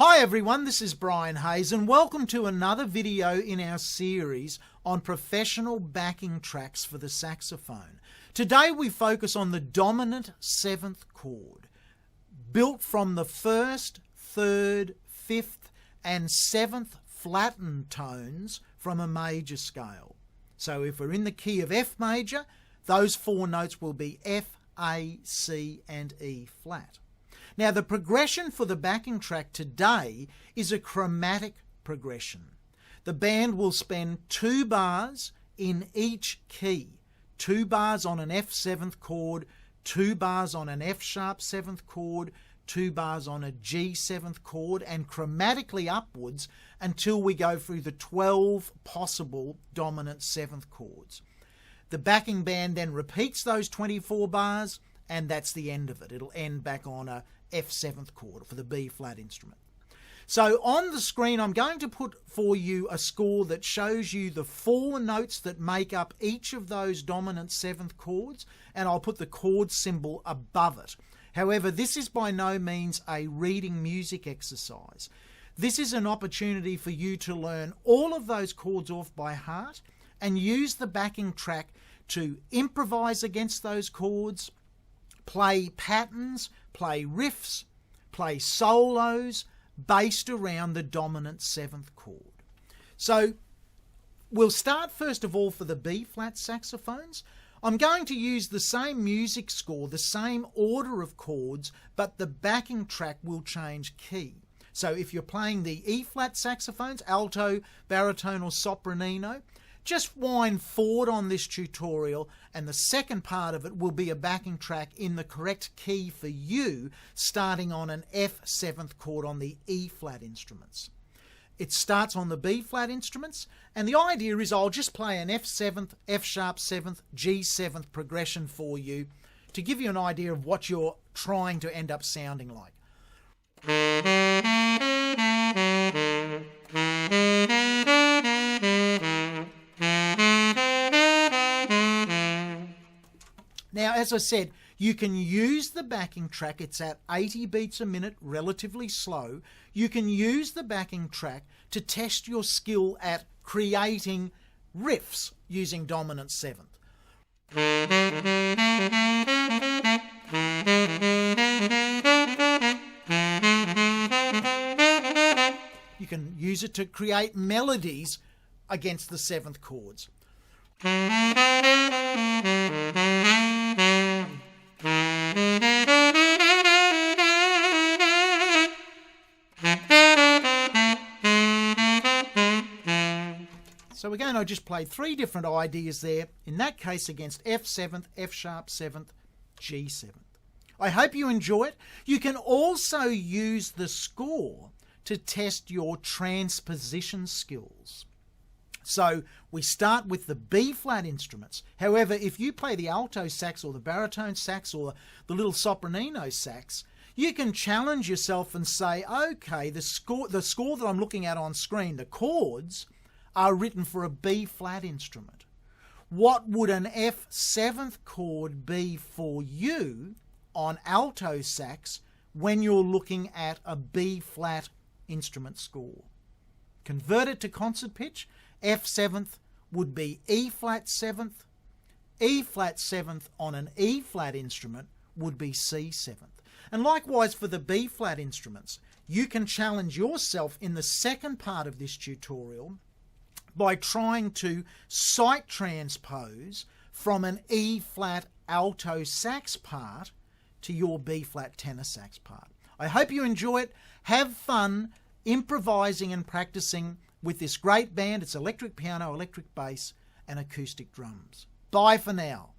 Hi everyone, this is Brian Hayes and welcome to another video in our series on professional backing tracks for the saxophone. Today we focus on the dominant 7th chord, built from the 1st, 3rd, 5th and 7th flattened tones from a major scale. So if we're in the key of F major, those 4 notes will be F, A, C and E flat. Now the progression for the backing track today is a chromatic progression. The band will spend 2 bars in each key. 2 bars on an F 7th chord, 2 bars on an F sharp 7th chord, 2 bars on a G 7th chord, and chromatically upwards until we go through the 12 possible dominant 7th chords. The backing band then repeats those 24 bars and that's the end of it. It'll end back on a F 7th chord for the B flat instrument. So on the screen I'm going to put for you a score that shows you the 4 notes that make up each of those dominant 7th chords, and I'll put the chord symbol above it. However, this is by no means a reading music exercise. This is an opportunity for you to learn all of those chords off by heart and use the backing track to improvise against those chords, play patterns, play riffs, play solos based around the dominant 7th chord. So we'll start first of all for the B flat saxophones. I'm going to use the same music score, the same order of chords, but the backing track will change key. So if you're playing the E flat saxophones, alto, baritone or sopranino, just wind forward on this tutorial and the second part of it will be a backing track in the correct key for you, starting on an F 7th chord on the E flat instruments. It starts on the B flat instruments, and the idea is I'll just play an F 7th, F sharp 7th, G 7th progression for you to give you an idea of what you're trying to end up sounding like. Now, as I said, you can use the backing track. It's at 80 beats a minute, relatively slow. You can use the backing track to test your skill at creating riffs using dominant 7th. You can use it to create melodies against the 7th chords. So again, I just played 3 different ideas there, in that case against F 7th, F sharp 7th, G 7th. I hope you enjoy it. You can also use the score to test your transposition skills. So we start with the B flat instruments. However, if you play the alto sax or the baritone sax or the little sopranino sax, you can challenge yourself and say, okay, the score that I'm looking at on screen, the chords, are written for a B flat instrument. What would an F 7th chord be for you on alto sax when you're looking at a B flat instrument score? Convert it to concert pitch. F 7th would be E flat 7th. E flat 7th on an E flat instrument would be C 7th. And likewise for the B flat instruments, you can challenge yourself in the second part of this tutorial by trying to sight transpose from an E flat alto sax part to your B flat tenor sax part. I hope you enjoy it. Have fun improvising and practicing with this great band. It's electric piano, electric bass and acoustic drums. Bye for now.